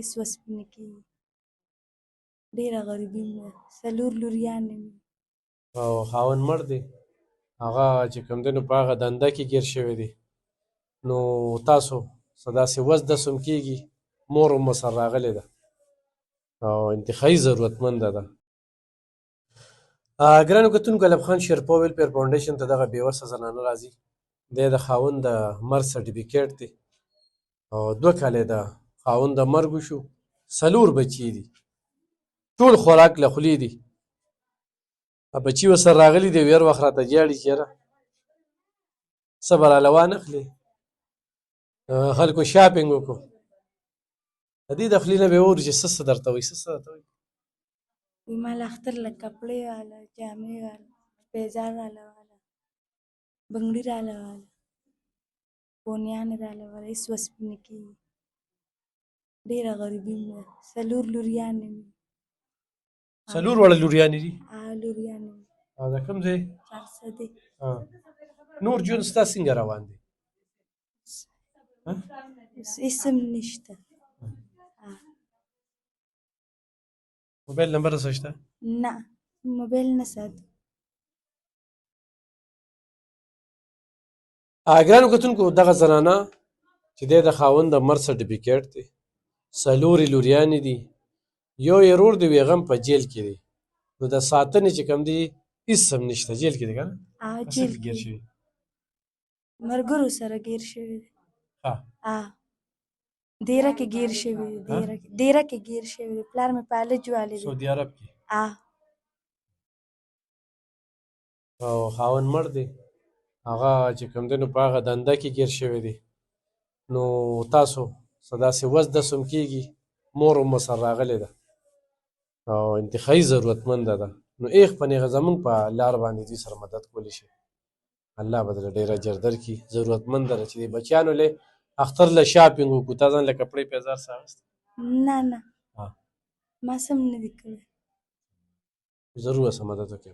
هېڅ وس پې نه کېږي. ډېره غریبي مې ده. 4 لوریانې مې دي. او خاوند مړ دی، هغه چې کوم دی نو په هغه دنده کې ګیر شوی دی. نو تاسو څه داسې وس دسې هم کېږي، مور هم ورسره راغلې ده او انتخابي ضرورتمنده ده. ګرانو کتونکو، ایلب خان شیرپا ویلفیر فاونډیشن ته دغه بېوسه زنانه راځي. دی د خاوند د مرګ سرټیفیکیټ دی او 2 کاله یې د خاوند د مرګ وشو. 4 بچي دي، ټول خوراک له خولې دي. بچي ورسره راغلي دي، هر وخت راته ژاړي چې یاره څه به راله وانخلې. خلکو شاپینګ وکړو، د دې د خولې نه به یې واورو چې څه درته وایي، څه درته وایي. وایي ما له اختر له کپړې واله، جامې واله، پیزار راله واله، بنګړي راله واله، بونیانې راله واله، هېڅ وس پې نه کېږي. ډېره غریبي مې ده. 4 لوریانې مې دي. 4 واړه لوریانې دي. لوریانې مې دي. او د کوم ځای؟ چارسدې. نور ژوند ستا څنګه روان دی؟ هېڅ هم نشته. موبایل نمبر څه شته؟ نه، موبایل نه ساتو. ګرانو کتونکو، دغه زنانه چې دی د خاوند د مرګ سرټیفیکیټ دی، 4 لوریانې دي، یو یې ورور دی، هغه هم په جیل کې دی. نو د ساتنې چې کوم دی هېڅ هم نشته. جیل کې دی که نه؟ جیل کې دی. ملګرو سره ګیر شوی دی. دیره کې ګیر شوی دی. دیره کې ګیر شوی دی. پلار مې پالج والی دی. سعودي عرب کې. او خاوند مړ دی، هغه چې کوم دی نو په هغه دنده کې ګیر شوی دی. نو تاسو څه داسې وس دسې هم کېږي، مور هم ورسره راغلې ده او انتخابي ضرورتمنده ده. نو ایخ په نیغه زمونږ په لار باندې دوی سره مدد کولی شي. الله به درله ډېر اجر درکړي. ضرورتمنده ده چې د بچیانو لی اختر له شاپینګ وکړو. تا ځان له کپړې پیزار څه اخیستی؟ نه نه، ما څه هم نه دي کړي. ضرور ورسره مدد وکړئ.